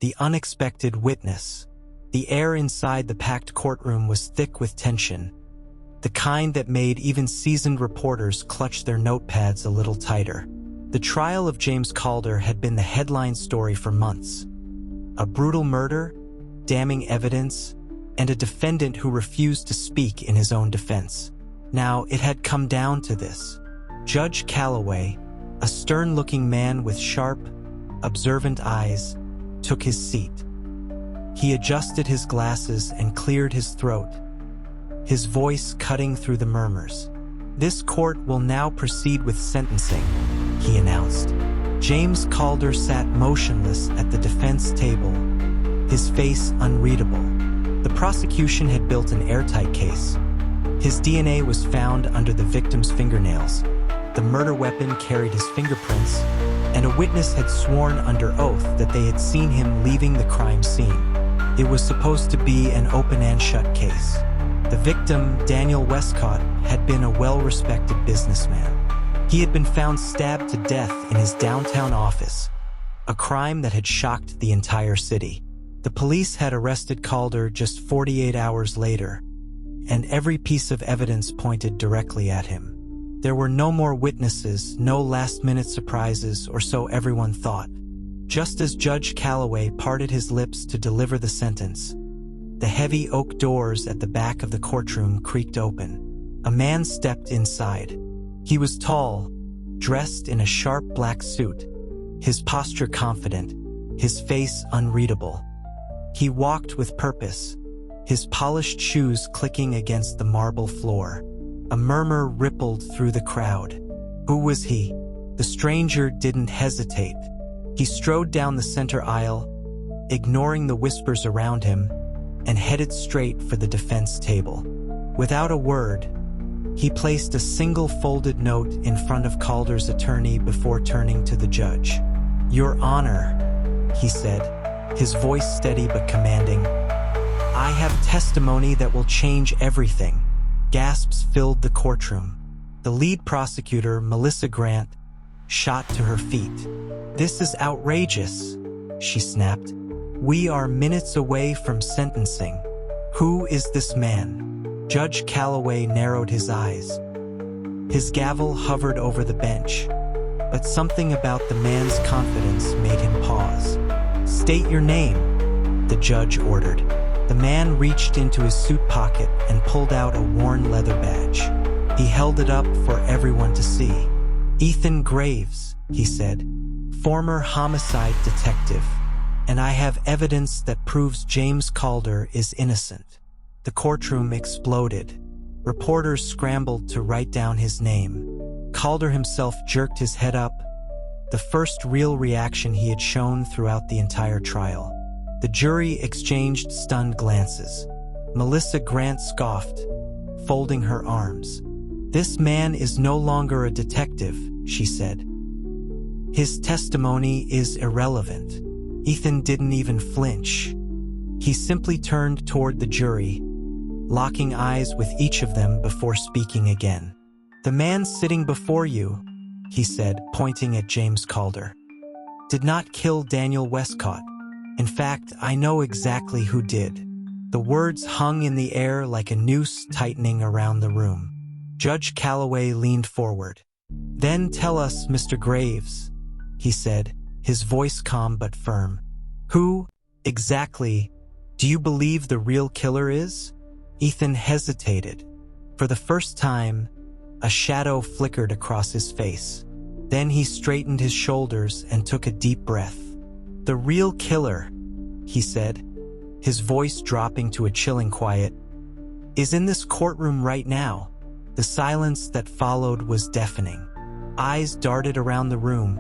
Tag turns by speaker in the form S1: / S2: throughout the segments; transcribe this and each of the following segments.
S1: the unexpected witness. The air inside the packed courtroom was thick with tension, the kind that made even seasoned reporters clutch their notepads a little tighter. The trial of James Calder had been the headline story for months. A brutal murder, damning evidence, and a defendant who refused to speak in his own defense. Now it had come down to this. Judge Calloway, a stern-looking man with sharp, observant eyes, took his seat. He adjusted his glasses and cleared his throat, his voice cutting through the murmurs. "This court will now proceed with sentencing," he announced. James Calder sat motionless at the defense table, his face unreadable. The prosecution had built an airtight case. His DNA was found under the victim's fingernails. The murder weapon carried his fingerprints, and a witness had sworn under oath that they had seen him leaving the crime scene. It was supposed to be an open and shut case. The victim, Daniel Westcott, had been a well-respected businessman. He had been found stabbed to death in his downtown office, a crime that had shocked the entire city. The police had arrested Calder just 48 hours later, and every piece of evidence pointed directly at him. There were no more witnesses, no last-minute surprises, or so everyone thought. Just as Judge Calloway parted his lips to deliver the sentence, the heavy oak doors at the back of the courtroom creaked open. A man stepped inside. He was tall, dressed in a sharp black suit, his posture confident, his face unreadable. He walked with purpose, his polished shoes clicking against the marble floor. A murmur rippled through the crowd. Who was he? The stranger didn't hesitate. He strode down the center aisle, ignoring the whispers around him, and headed straight for the defense table. Without a word, he placed a single folded note in front of Calder's attorney before turning to the judge. "Your Honor," he said, his voice steady but commanding, "I have testimony that will change everything." Gasps filled the courtroom. The lead prosecutor, Melissa Grant, shot to her feet. "This is outrageous," she snapped. "We are minutes away from sentencing. Who is this man?" Judge Calloway narrowed his eyes. His gavel hovered over the bench, but something about the man's confidence made him pause. "State your name," the judge ordered. The man reached into his suit pocket and pulled out a worn leather badge. He held it up for everyone to see. "Ethan Graves," he said, "former homicide detective, and I have evidence that proves James Calder is innocent." The courtroom exploded. Reporters scrambled to write down his name. Calder himself jerked his head up, the first real reaction he had shown throughout the entire trial. The jury exchanged stunned glances. Melissa Grant scoffed, folding her arms. "This man is no longer a detective," she said. "His testimony is irrelevant." Ethan didn't even flinch. He simply turned toward the jury, locking eyes with each of them before speaking again. "The man sitting before you," he said, pointing at James Calder, "did not kill Daniel Westcott. In fact, I know exactly who did." The words hung in the air like a noose tightening around the room. Judge Calloway leaned forward. "Then tell us, Mr. Graves," he said, his voice calm but firm. "Who, exactly, do you believe the real killer is?" Ethan hesitated. For the first time, a shadow flickered across his face. Then he straightened his shoulders and took a deep breath. "The real killer," he said, his voice dropping to a chilling quiet, "is in this courtroom right now." The silence that followed was deafening. Eyes darted around the room,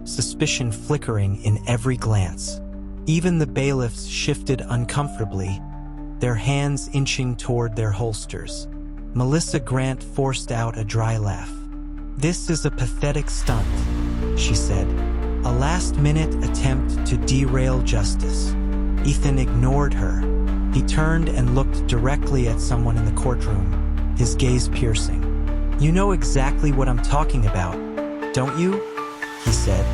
S1: suspicion flickering in every glance. Even the bailiffs shifted uncomfortably, their hands inching toward their holsters. Melissa Grant forced out a dry laugh. "This is a pathetic stunt," she said. "A last-minute attempt to derail justice." Ethan ignored her. He turned and looked directly at someone in the courtroom, his gaze piercing. "You know exactly what I'm talking about, don't you?" he said.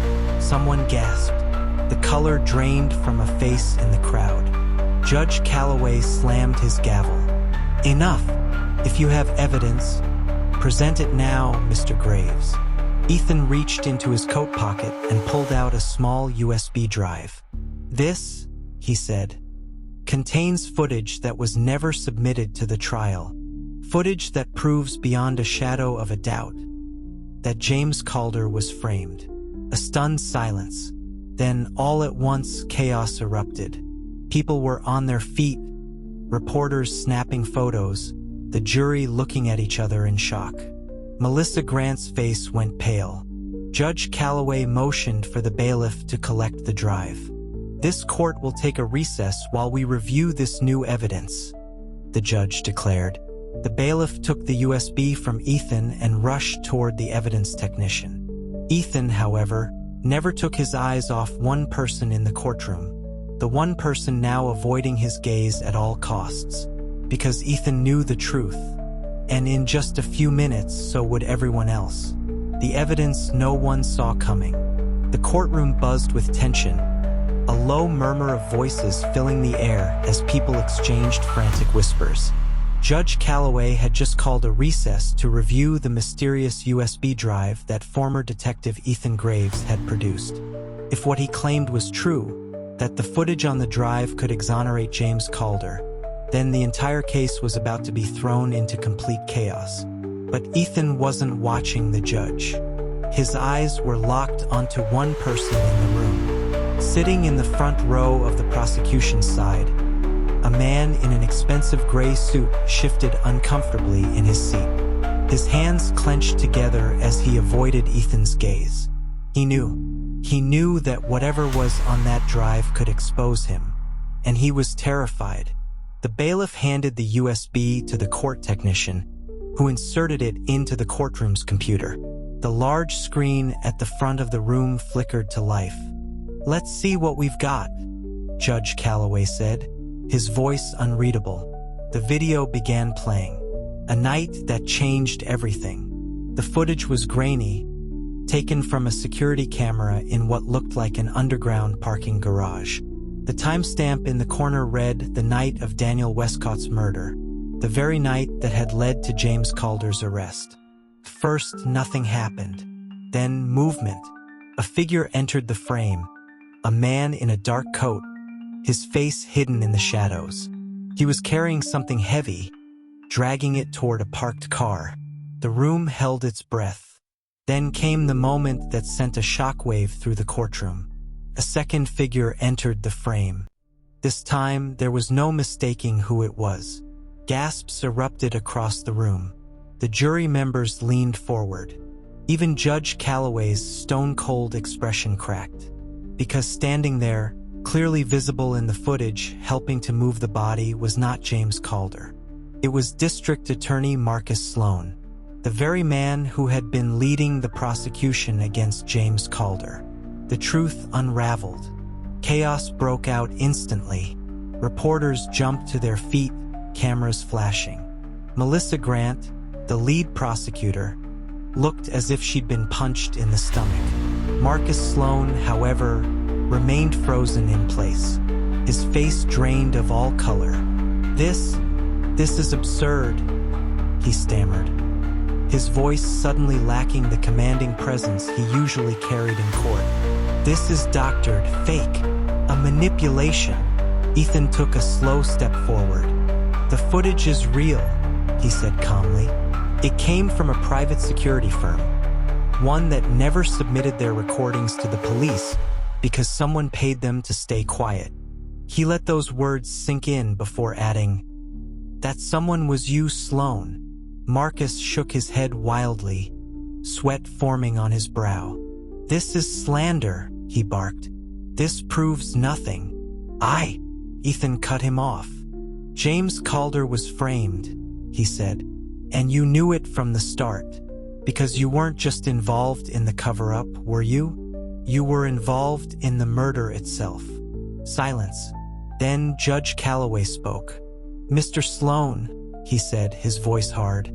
S1: Someone gasped. The color drained from a face in the crowd. Judge Calloway slammed his gavel. "Enough! If you have evidence, present it now, Mr. Graves." Ethan reached into his coat pocket and pulled out a small USB drive. "This," he said, "contains footage that was never submitted to the trial. Footage that proves beyond a shadow of a doubt that James Calder was framed." A stunned silence. Then, all at once, chaos erupted. People were on their feet, reporters snapping photos, the jury looking at each other in shock. Melissa Grant's face went pale. Judge Calloway motioned for the bailiff to collect the drive. "This court will take a recess while we review this new evidence," the judge declared. The bailiff took the USB from Ethan and rushed toward the evidence technician. Ethan, however, never took his eyes off one person in the courtroom, the one person now avoiding his gaze at all costs. Because Ethan knew the truth, and in just a few minutes so would everyone else. The evidence no one saw coming. The courtroom buzzed with tension, a low murmur of voices filling the air as people exchanged frantic whispers. Judge Calloway had just called a recess to review the mysterious USB drive that former detective Ethan Graves had produced. If what he claimed was true, that the footage on the drive could exonerate James Calder, then the entire case was about to be thrown into complete chaos. But Ethan wasn't watching the judge. His eyes were locked onto one person in the room. Sitting in the front row of the prosecution's side, a man in an expensive gray suit shifted uncomfortably in his seat. His hands clenched together as he avoided Ethan's gaze. He knew that whatever was on that drive could expose him, and he was terrified. The bailiff handed the USB to the court technician, who inserted it into the courtroom's computer. The large screen at the front of the room flickered to life. "Let's see what we've got," Judge Calloway said, his voice unreadable. The video began playing. A night that changed everything. The footage was grainy, taken from a security camera in what looked like an underground parking garage. The timestamp in the corner read, "The night of Daniel Westcott's murder," the very night that had led to James Calder's arrest. First, nothing happened. Then, movement. A figure entered the frame, a man in a dark coat, his face hidden in the shadows. He was carrying something heavy, dragging it toward a parked car. The room held its breath. Then came the moment that sent a shockwave through the courtroom. A second figure entered the frame. This time, there was no mistaking who it was. Gasps erupted across the room. The jury members leaned forward. Even Judge Calloway's stone-cold expression cracked. Because standing there, clearly visible in the footage, helping to move the body, was not James Calder. It was District Attorney Marcus Sloan, the very man who had been leading the prosecution against James Calder. The truth unraveled. Chaos broke out instantly. Reporters jumped to their feet, cameras flashing. Melissa Grant, the lead prosecutor, looked as if she'd been punched in the stomach. Marcus Sloan, however, remained frozen in place, his face drained of all color. This is absurd," he stammered, his voice suddenly lacking the commanding presence he usually carried in court. "This is doctored, fake, a manipulation." Ethan took a slow step forward. "The footage is real," he said calmly. "It came from a private security firm, one that never submitted their recordings to the police because someone paid them to stay quiet." He let those words sink in before adding, "That someone was you, Sloan." Marcus shook his head wildly, sweat forming on his brow. "This is slander," he barked. "This proves nothing." Ethan cut him off. "James Calder was framed," he said, "and you knew it from the start. Because you weren't just involved in the cover-up, were you? You were involved in the murder itself." Silence. Then Judge Calloway spoke. "Mr. Sloan," he said, his voice hard,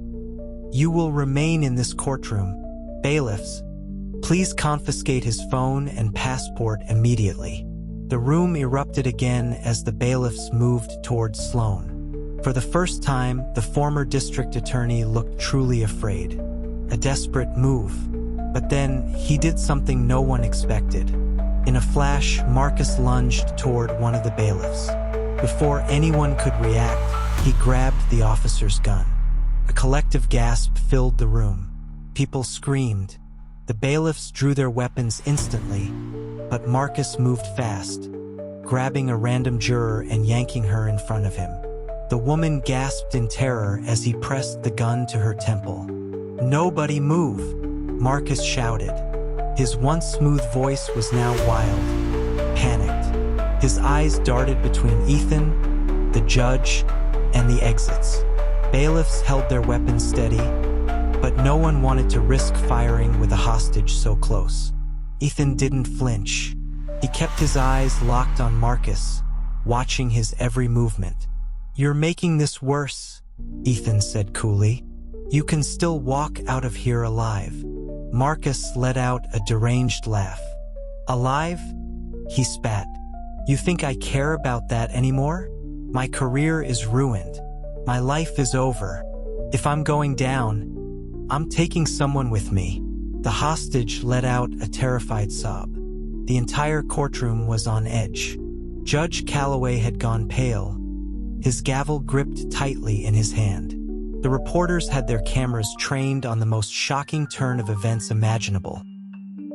S1: "you will remain in this courtroom. Bailiffs, Please confiscate his phone and passport immediately. The room erupted again as the bailiffs moved towards Sloan. For the first time, the former district attorney looked truly afraid. A desperate move. But then, he did something no one expected. In a flash, Marcus lunged toward one of the bailiffs. Before anyone could react, he grabbed the officer's gun. A collective gasp filled the room. People screamed. The bailiffs drew their weapons instantly, but Marcus moved fast, grabbing a random juror and yanking her in front of him. The woman gasped in terror as he pressed the gun to her temple. "Nobody move!" Marcus shouted. His once smooth voice was now wild, panicked. His eyes darted between Ethan, the judge, and the exits. Bailiffs held their weapons steady, but no one wanted to risk firing with a hostage so close. Ethan didn't flinch. He kept his eyes locked on Marcus, watching his every movement. "You're making this worse," Ethan said coolly. "You can still walk out of here alive." Marcus let out a deranged laugh. "Alive?" He spat. "You think I care about that anymore? My career is ruined. My life is over. If I'm going down, I'm taking someone with me." The hostage let out a terrified sob. The entire courtroom was on edge. Judge Calloway had gone pale, his gavel gripped tightly in his hand. The reporters had their cameras trained on the most shocking turn of events imaginable.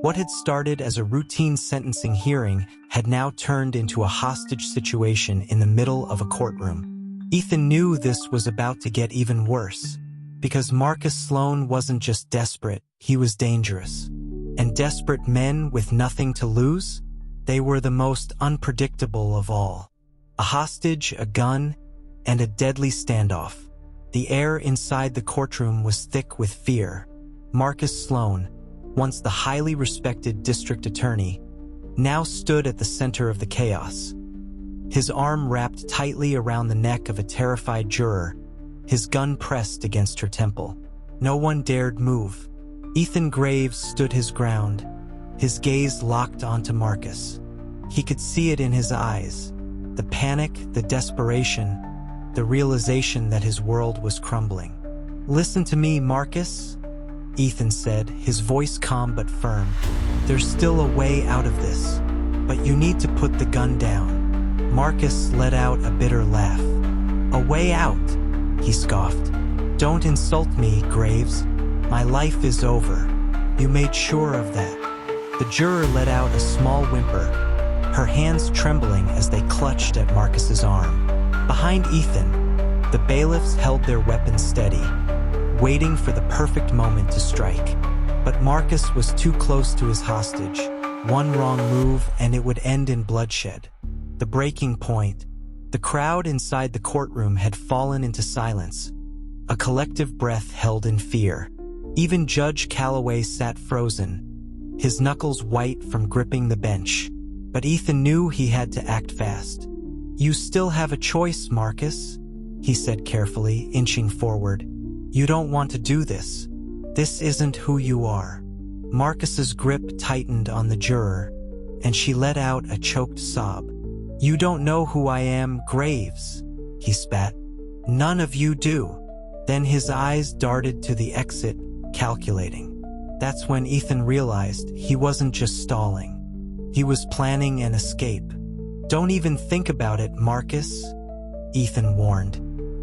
S1: What had started as a routine sentencing hearing had now turned into a hostage situation in the middle of a courtroom. Ethan knew this was about to get even worse. Because Marcus Sloan wasn't just desperate, he was dangerous. And desperate men with nothing to lose? They were the most unpredictable of all. A hostage, a gun, and a deadly standoff. The air inside the courtroom was thick with fear. Marcus Sloan, once the highly respected district attorney, now stood at the center of the chaos. His arm wrapped tightly around the neck of a terrified juror, his gun pressed against her temple. No one dared move. Ethan Graves stood his ground, his gaze locked onto Marcus. He could see it in his eyes, the panic, the desperation, the realization that his world was crumbling. "Listen to me, Marcus," Ethan said, his voice calm but firm. "There's still a way out of this, but you need to put the gun down." Marcus let out a bitter laugh. "A way out?" he scoffed. "Don't insult me, Graves. My life is over. You made sure of that." The juror let out a small whimper, her hands trembling as they clutched at Marcus's arm. Behind Ethan, the bailiffs held their weapons steady, waiting for the perfect moment to strike. But Marcus was too close to his hostage. One wrong move and it would end in bloodshed. The breaking point. The crowd inside the courtroom had fallen into silence, a collective breath held in fear. Even Judge Calloway sat frozen, his knuckles white from gripping the bench. But Ethan knew he had to act fast. "You still have a choice, Marcus," he said carefully, inching forward. "You don't want to do this. This isn't who you are." Marcus's grip tightened on the juror, and she let out a choked sob. "You don't know who I am, Graves," he spat. "None of you do." Then his eyes darted to the exit, calculating. That's when Ethan realized he wasn't just stalling. He was planning an escape. "Don't even think about it, Marcus," Ethan warned.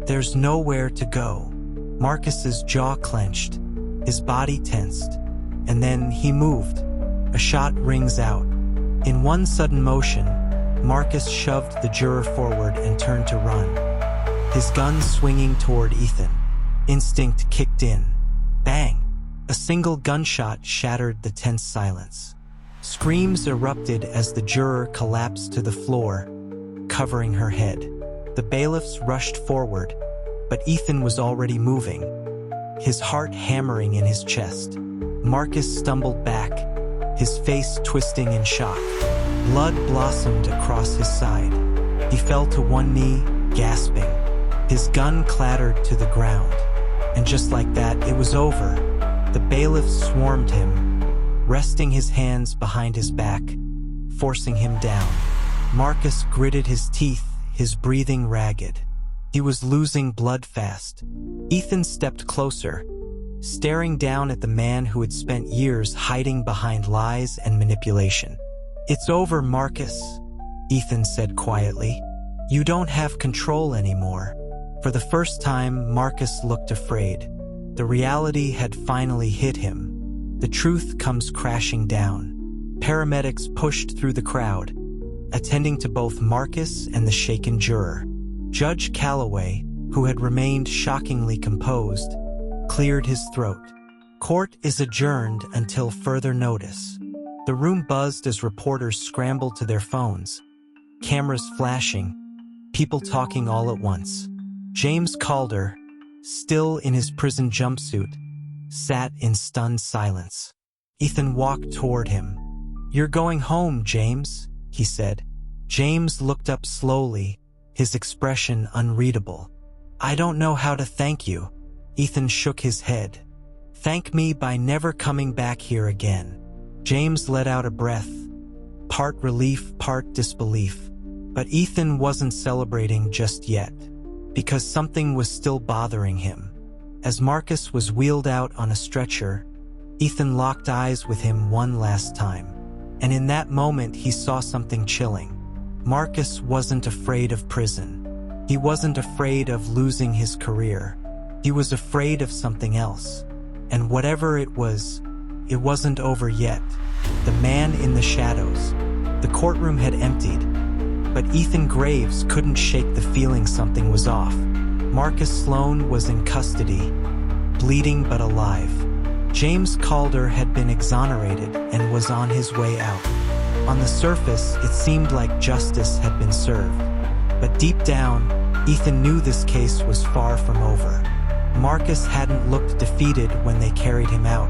S1: "There's nowhere to go." Marcus's jaw clenched, his body tensed, and then he moved. A shot rings out. In one sudden motion, Marcus shoved the juror forward and turned to run, his gun swinging toward Ethan. Instinct kicked in. Bang! A single gunshot shattered the tense silence. Screams erupted as the juror collapsed to the floor, covering her head. The bailiffs rushed forward, but Ethan was already moving, his heart hammering in his chest. Marcus stumbled back, his face twisting in shock. Blood blossomed across his side. He fell to one knee, gasping. His gun clattered to the ground. And just like that, it was over. The bailiffs swarmed him, resting his hands behind his back, forcing him down. Marcus gritted his teeth, his breathing ragged. He was losing blood fast. Ethan stepped closer, staring down at the man who had spent years hiding behind lies and manipulation. "It's over, Marcus," Ethan said quietly. "You don't have control anymore." For the first time, Marcus looked afraid. The reality had finally hit him. The truth comes crashing down. Paramedics pushed through the crowd, attending to both Marcus and the shaken juror. Judge Calloway, who had remained shockingly composed, cleared his throat. "Court is adjourned until further notice." The room buzzed as reporters scrambled to their phones, cameras flashing, people talking all at once. James Calder, still in his prison jumpsuit, sat in stunned silence. Ethan walked toward him. "You're going home, James," he said. James looked up slowly, his expression unreadable. "I don't know how to thank you." Ethan shook his head. "Thank me by never coming back here again." James let out a breath, part relief, part disbelief. But Ethan wasn't celebrating just yet, because something was still bothering him. As Marcus was wheeled out on a stretcher, Ethan locked eyes with him one last time. And in that moment he saw something chilling. Marcus wasn't afraid of prison. He wasn't afraid of losing his career. He was afraid of something else. And whatever it wasn't over yet. The man in the shadows. The courtroom had emptied, but Ethan Graves couldn't shake the feeling something was off. Marcus Sloan was in custody, bleeding but alive. James Calder had been exonerated and was on his way out. On the surface, it seemed like justice had been served. But deep down, Ethan knew this case was far from over. Marcus hadn't looked defeated when they carried him out.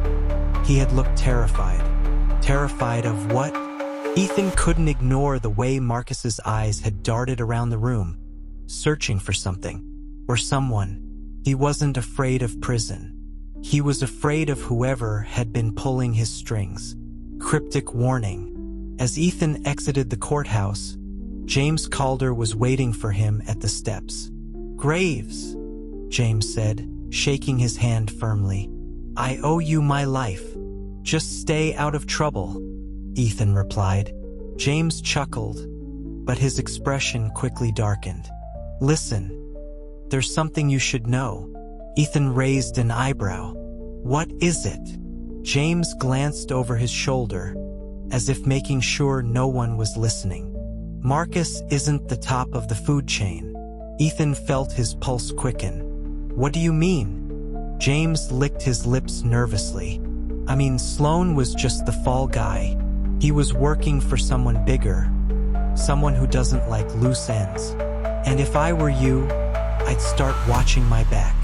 S1: He had looked terrified. Terrified of what? Ethan couldn't ignore the way Marcus's eyes had darted around the room, searching for something, or someone. He wasn't afraid of prison. He was afraid of whoever had been pulling his strings. Cryptic warning. As Ethan exited the courthouse, James Calder was waiting for him at the steps. "Graves," James said, shaking his hand firmly. "I owe you my life. Just stay out of trouble," Ethan replied. James chuckled, but his expression quickly darkened. "Listen, there's something you should know." Ethan raised an eyebrow. "What is it?" James glanced over his shoulder, as if making sure no one was listening. "Marcus isn't the top of the food chain." Ethan felt his pulse quicken. "What do you mean?" James licked his lips nervously. "I mean, Sloan was just the fall guy. He was working for someone bigger, someone who doesn't like loose ends. And if I were you, I'd start watching my back."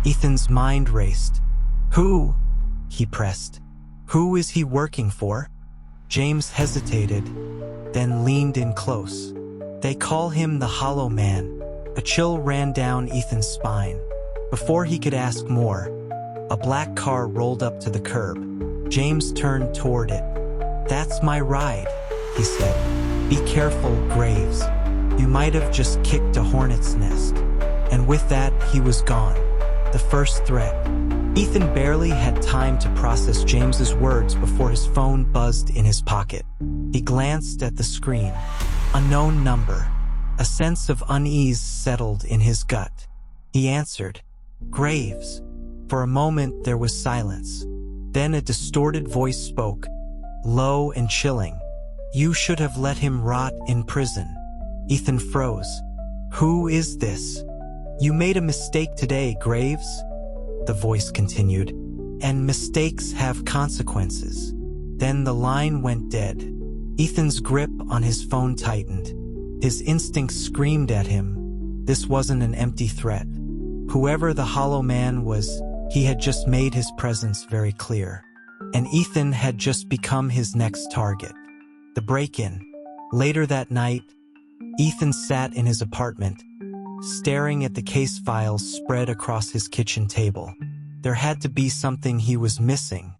S1: Ethan's mind raced. "Who?" he pressed. "Who is he working for?" James hesitated, then leaned in close. "They call him the Hollow Man." A chill ran down Ethan's spine. Before he could ask more, a black car rolled up to the curb. James turned toward it. "That's my ride," he said. "Be careful, Graves. You might have just kicked a hornet's nest." And with that, he was gone. The first threat. Ethan barely had time to process James's words before his phone buzzed in his pocket. He glanced at the screen. Unknown number. A sense of unease settled in his gut. He answered, "Graves." For a moment there was silence. Then a distorted voice spoke, low and chilling. "You should have let him rot in prison." Ethan froze. "Who is this?" "You made a mistake today, Graves," the voice continued, "and mistakes have consequences." Then the line went dead. Ethan's grip on his phone tightened. His instincts screamed at him. This wasn't an empty threat. Whoever the Hollow Man was, he had just made his presence very clear. And Ethan had just become his next target. The break-in. Later that night, Ethan sat in his apartment, staring at the case files spread across his kitchen table. There had to be something he was missing.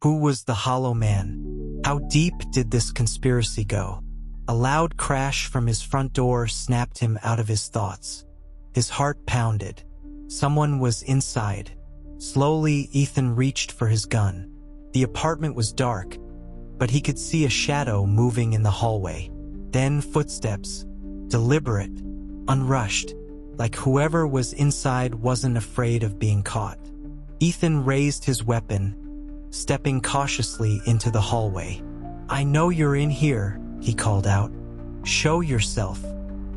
S1: Who was the Hollow Man? How deep did this conspiracy go? A loud crash from his front door snapped him out of his thoughts. His heart pounded. Someone was inside. Slowly, Ethan reached for his gun. The apartment was dark, but he could see a shadow moving in the hallway. Then footsteps, deliberate, unrushed, like whoever was inside wasn't afraid of being caught. Ethan raised his weapon, stepping cautiously into the hallway. "I know you're in here," he called out. "Show yourself."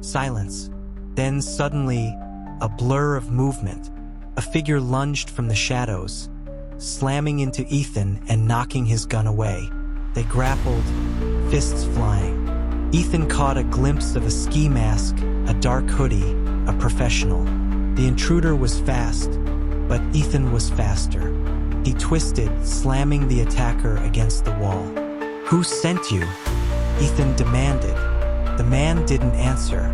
S1: Silence. Then suddenly, a blur of movement. A figure lunged from the shadows, slamming into Ethan and knocking his gun away. They grappled, fists flying. Ethan caught a glimpse of a ski mask, a dark hoodie, a professional. The intruder was fast, but Ethan was faster. He twisted, slamming the attacker against the wall. "Who sent you?" Ethan demanded. The man didn't answer.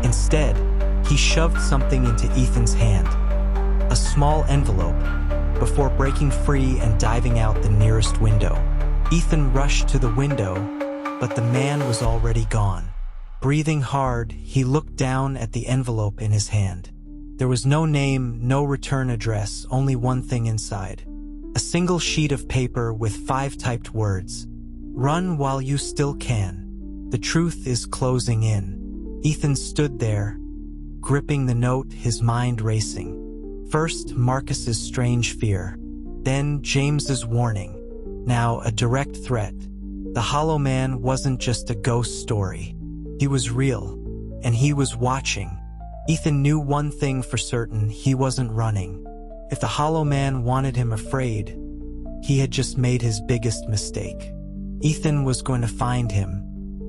S1: Instead, he shoved something into Ethan's hand. A small envelope, before breaking free and diving out the nearest window. Ethan rushed to the window, but the man was already gone. Breathing hard, he looked down at the envelope in his hand. There was no name, no return address, only one thing inside. A single sheet of paper with 5 typed words. "Run while you still can. The truth is closing in." Ethan stood there, gripping the note, his mind racing. First, Marcus's strange fear. Then, James's warning. Now, a direct threat. The Hollow Man wasn't just a ghost story. He was real, and he was watching. Ethan knew one thing for certain: he wasn't running. If the Hollow Man wanted him afraid, he had just made his biggest mistake. Ethan was going to find him,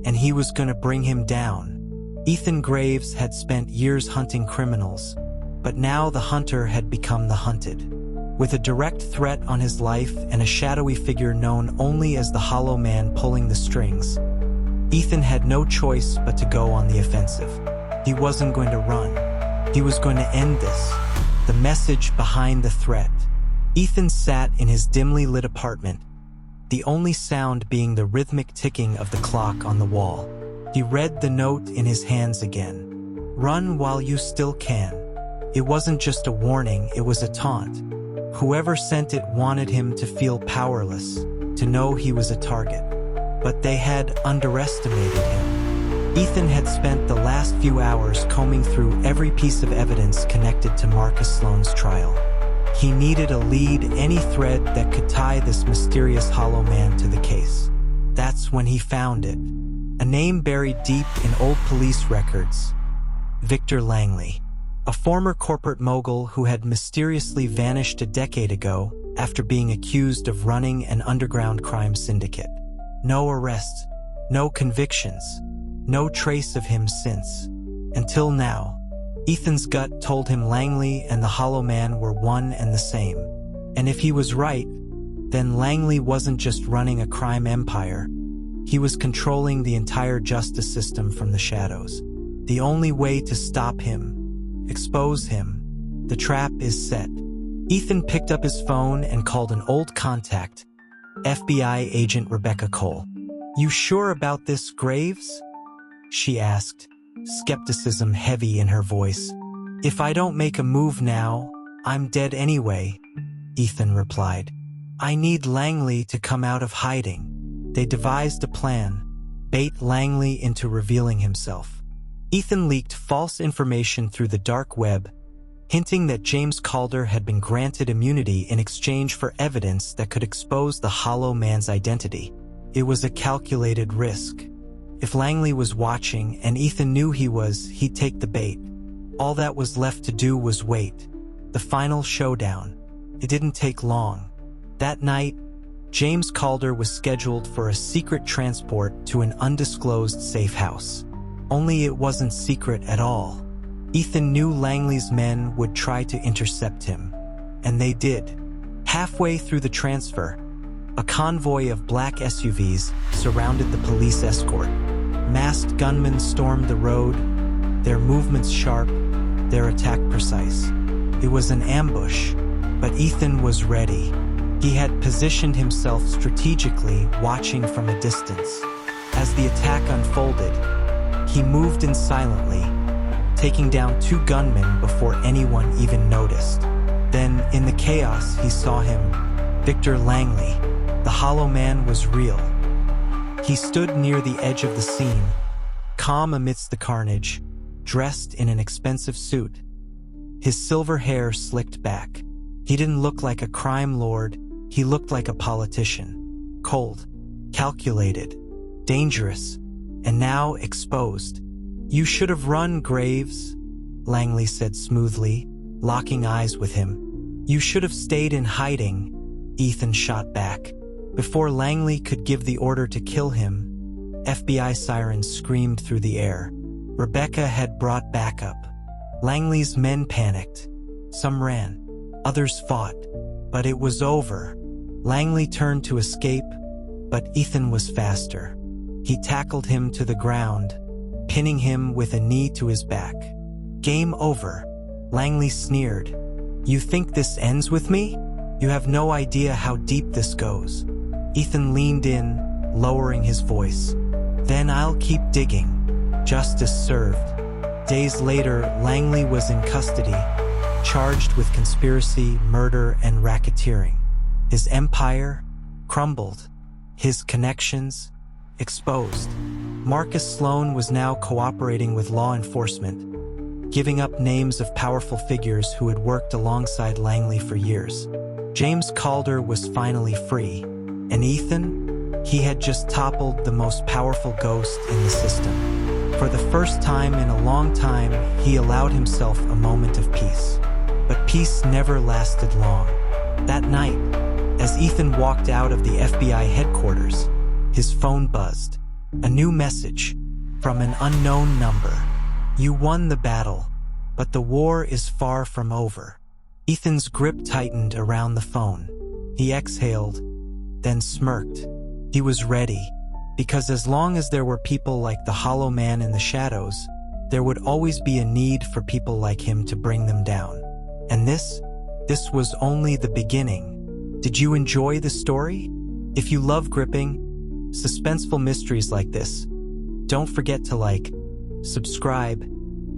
S1: and he was going to bring him down. Ethan Graves had spent years hunting criminals, but now the hunter had become the hunted. With a direct threat on his life and a shadowy figure known only as the Hollow Man pulling the strings, Ethan had no choice but to go on the offensive. He wasn't going to run. He was going to end this. The message behind the threat. Ethan sat in his dimly lit apartment, the only sound being the rhythmic ticking of the clock on the wall. He read the note in his hands again. "Run while you still can." It wasn't just a warning, it was a taunt. Whoever sent it wanted him to feel powerless, to know he was a target. But they had underestimated him. Ethan had spent the last few hours combing through every piece of evidence connected to Marcus Sloane's trial. He needed a lead, any thread that could tie this mysterious Hollow Man to the case. That's when he found it. A name buried deep in old police records. Victor Langley. A former corporate mogul who had mysteriously vanished a decade ago after being accused of running an underground crime syndicate. No arrests, no convictions, no trace of him since. Until now. Ethan's gut told him Langley and the Hollow Man were one and the same. And if he was right, then Langley wasn't just running a crime empire. He was controlling the entire justice system from the shadows. The only way to stop him, expose him, the trap is set. Ethan picked up his phone and called an old contact, FBI agent Rebecca Cole. "You sure about this, Graves?" she asked, skepticism heavy in her voice. "If I don't make a move now, I'm dead anyway," Ethan replied. "I need Langley to come out of hiding." They devised a plan, bait Langley into revealing himself. Ethan leaked false information through the dark web, hinting that James Calder had been granted immunity in exchange for evidence that could expose the Hollow Man's identity. It was a calculated risk. If Langley was watching, and Ethan knew he was, he'd take the bait. All that was left to do was wait. The final showdown. It didn't take long. That night, James Calder was scheduled for a secret transport to an undisclosed safe house. Only it wasn't secret at all. Ethan knew Langley's men would try to intercept him. And they did. Halfway through the transfer, a convoy of black SUVs surrounded the police escort. Masked gunmen stormed the road, their movements sharp, their attack precise. It was an ambush, but Ethan was ready. He had positioned himself strategically, watching from a distance. As the attack unfolded, he moved in silently, taking down 2 gunmen before anyone even noticed. Then, in the chaos, he saw him, Victor Langley. The Hollow Man was real. He stood near the edge of the scene, calm amidst the carnage, dressed in an expensive suit. His silver hair slicked back. He didn't look like a crime lord, he looked like a politician. Cold, calculated, dangerous, and now exposed. "You should have run, Graves," Langley said smoothly, locking eyes with him. "You should have stayed in hiding," Ethan shot back. Before Langley could give the order to kill him, FBI sirens screamed through the air. Rebecca had brought backup. Langley's men panicked. Some ran. Others fought. But it was over. Langley turned to escape, but Ethan was faster. He tackled him to the ground, pinning him with a knee to his back. "Game over," Langley sneered. "You think this ends with me? You have no idea how deep this goes." Ethan leaned in, lowering his voice. "Then I'll keep digging." Justice served. Days later, Langley was in custody, charged with conspiracy, murder, and racketeering. His empire crumbled, his connections exposed. Marcus Sloan was now cooperating with law enforcement, giving up names of powerful figures who had worked alongside Langley for years. James Calder was finally free, and Ethan, he had just toppled the most powerful ghost in the system. For the first time in a long time, he allowed himself a moment of peace. But peace never lasted long. That night, as Ethan walked out of the FBI headquarters, his phone buzzed. A new message from an unknown number. "You won the battle, but the war is far from over." Ethan's grip tightened around the phone. He exhaled, then smirked. He was ready, because as long as there were people like the Hollow Man in the shadows, there would always be a need for people like him to bring them down. And this was only the beginning. Did you enjoy the story? If you love gripping, suspenseful mysteries like this, don't forget to like, subscribe,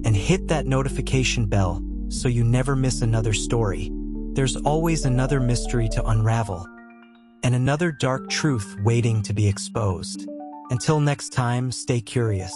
S1: and hit that notification bell so you never miss another story. There's always another mystery to unravel, and another dark truth waiting to be exposed. Until next time, stay curious.